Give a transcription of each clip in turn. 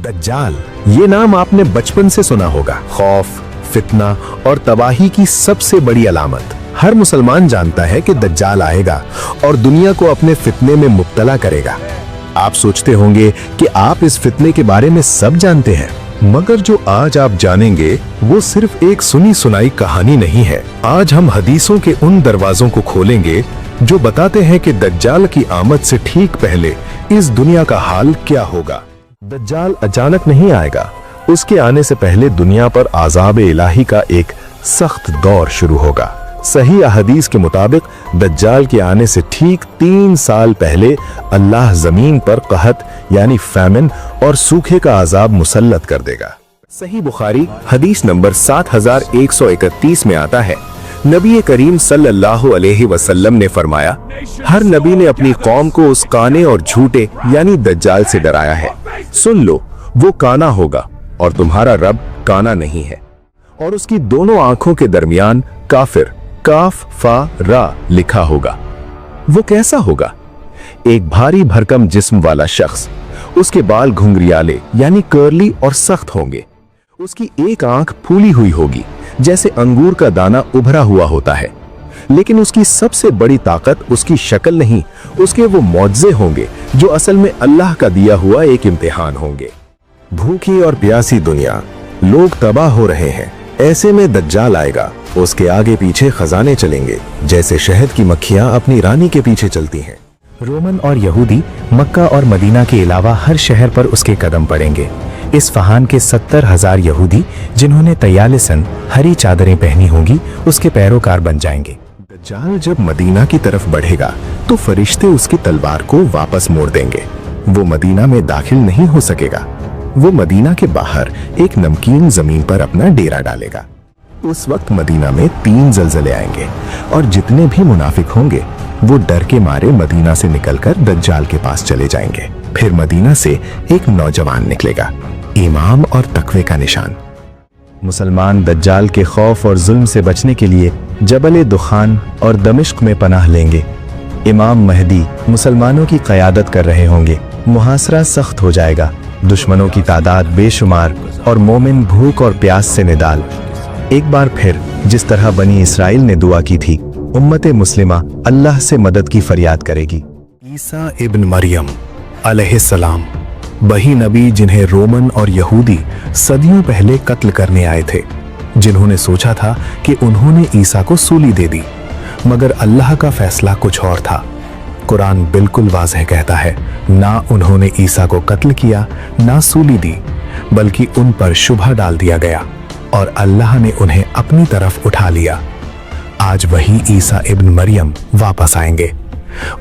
दज्जाल, ये नाम आपने बचपन से सुना होगा। खौफ, फितना और तबाही की सबसे बड़ी अलामत। हर मुसलमान जानता है कि दज्जाल आएगा और दुनिया को अपने फितने में मुब्तला करेगा। आप सोचते होंगे कि आप इस फितने के बारे में सब जानते हैं, मगर जो आज आप जानेंगे वो सिर्फ एक सुनी सुनाई कहानी नहीं है। आज हम हदीसों के उन दरवाजों को खोलेंगे जो बताते हैं कि दज्जाल की आमद से ठीक पहले इस दुनिया का हाल क्या होगा। दज्जाल अचानक नहीं आएगा, उसके आने से पहले दुनिया पर आज़ाब इलाही का एक सख्त दौर शुरू होगा। सही अहदीस के मुताबिक दज्जाल के आने से ठीक 3 साल पहले अल्लाह जमीन पर कहत यानी फैमिन और सूखे का अजाब मुसल्लत कर देगा। सही बुखारी हदीस नंबर 7131 में आता है, नबी करीम सल्लल्लाहु अलैहि वसल्लम ने फरमाया, हर नबी ने अपनी कौम को उस काने और झूठे यानी दज्जाल से डराया है। सुन लो, वो काना होगा और तुम्हारा रब काना नहीं है, और उसकी दोनों आंखों के दरमियान काफिर काफ फा रा लिखा होगा। वो कैसा होगा? एक भारी भरकम जिस्म वाला शख्स, उसके बाल घुंघरियाले यानी कर्ली और सख्त होंगे। उसकी एक आंख फूली हुई होगी जैसे अंगूर का दाना उभरा हुआ होता है। लेकिन उसकी सबसे बड़ी ताकत उसकी शक्ल नहीं, उसके वो मौजज़े होंगे जो असल में अल्लाह का दिया हुआ एक इम्तिहान होंगे। भूखी और प्यासी दुनिया, लोग तबाह हो रहे हैं। ऐसे में दज्जाल आएगा, उसके आगे पीछे खजाने चलेंगे जैसे शहद की मक्खियां अपनी रानी के पीछे चलती हैं। रोमन और यहूदी मक्का और मदीना के अलावा हर शहर पर उसके कदम पड़ेंगे। इस फहान के 70,000 यहूदी जिन्होंने तयालिसन हरी चादरें पहनी होंगी उसके पैरोकार बन जाएंगे। दज्जाल जब मदीना की तरफ बढ़ेगा तो फरिश्ते उसकी तलवार को वापस मोड़ देंगे। वो मदीना में दाखिल नहीं हो सकेगा। वो मदीना के बाहर एक नमकीन जमीन पर अपना डेरा डालेगा। उस वक्त मदीना में 3 ज़लज़ले आएंगे और जितने भी मुनाफिक होंगे वो डर के मारे मदीना से निकलकर दज्जाल के पास चले जाएंगे। फिर मदीना से एक नौजवान निकलेगा, ईमान और तकवे का निशान। मुसलमान दज्जाल के खौफ और जुल्म से बचने के लिए जबल दुखान और दमिश्क में पनाह लेंगे। इमाम महदी मुसलमानों की क़यादत कर रहे होंगे। मुहासरा सख्त हो जाएगा, दुश्मनों की तादाद बेशुमार और मोमिन भूख और प्यास से निदाल। एक बार फिर जिस तरह बनी इसराइल ने दुआ की थी, उम्मत मुस्लिमा अल्लाह से मदद की फरियाद करेगी। ईसा इब्न मरियम अलैहिस्सलाम, वही नबी जिन्हें रोमन और यहूदी सदियों पहले कत्ल करने आए थे, जिन्होंने सोचा था कि उन्होंने ईसा को सूली दे दी, मगर अल्लाह का फैसला कुछ और था। कुरान बिल्कुल वाज़ेह कहता है, ना उन्होंने ईसा को कत्ल किया ना सूली दी, बल्कि उन पर शुबह डाल दिया गया और अल्लाह ने उन्हें अपनी तरफ उठा लिया। आज वही ईसा इब्न मरियम वापस आएंगे।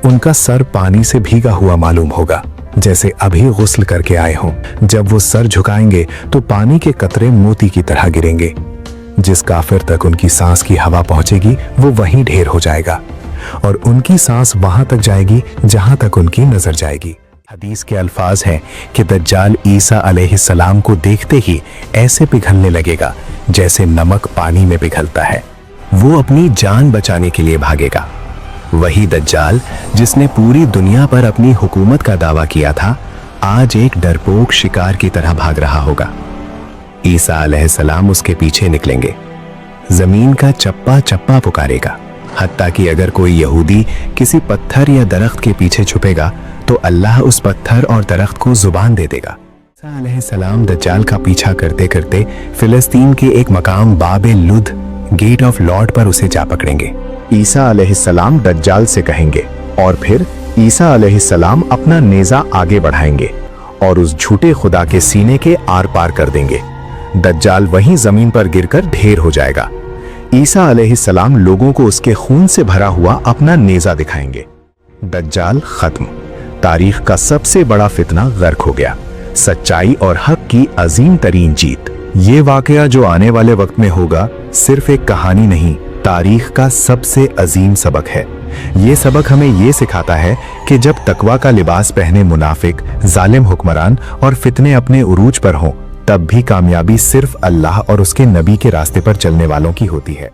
उनका सर पानी से भीगा हुआ मालूम होगा, जैसे अभी गुस्ल करके आए हों। जब वो सर झुकाएंगे तो पानी के कतरे मोती की तरह गिरेंगे। जिस काफिर तक उनकी सांस की हवा पहुंचेगी वो वहीं ढेर हो जाएगा, और उनकी सांस वहां तक जाएगी जहां तक उनकी नजर जाएगी। हदीस के अल्फाज हैं कि दज्जाल ईसा अलैहिस्सलाम को देखते ही ऐसे पिघलने लगेगा जैसे नमक पानी में पिघलता है। वो अपनी जान बचाने के लिए भागेगा। वही दज्जाल जिसने पूरी दुनिया पर अपनी हुकूमत का दावा किया था, आज एक डरपोक शिकार की तरह भाग रहा होगा। ईसा अलैहिस्सलाम उसके पीछे निकलेंगे। जमीन का चप्पा चप्पा पुकारेगा, हत्ता कि अगर कोई यहूदी किसी पत्थर या दरख्त के पीछे छुपेगा तो अल्लाह उस पत्थर और दरख्त को जुबान दे देगा। ईसा अलैहिस्सलाम दज्जाल का पीछा करते करते फिलिस्तीन के एक मकाम बाबे लुद गेट ऑफ लॉर्ड पर उसे जा पकड़ेंगे। ईसा अलैहिस्सलाम दज्जाल से कहेंगे और फिर ईसा अलैहिस्सलाम अपना नेजा आगे बढ़ाएंगे और उस झूठे खुदा के सीने के आर पार कर देंगे। दज्जाल वहीं जमीन पर गिरकर ढेर हो जाएगा। ईसा अलैहिस्सलाम लोगों को उसके खून से भरा हुआ अपना नेजा दिखाएंगे। दज्जाल खत्म। तारीख का सबसे बड़ा फितना गर्क हो गया। सच्चाई और हक की अजीम तरीन जीत। ये वाकया जो आने वाले वक्त में होगा सिर्फ एक कहानी नहीं, तारीख का सबसे अजीम सबक है। ये सबक हमें ये सिखाता है कि जब तकवा का लिबास पहने मुनाफिक, जालिम हुक्मरान और फितने अपने उरूज पर हों, तब भी कामयाबी सिर्फ अल्लाह और उसके नबी के रास्ते पर चलने वालों की होती है।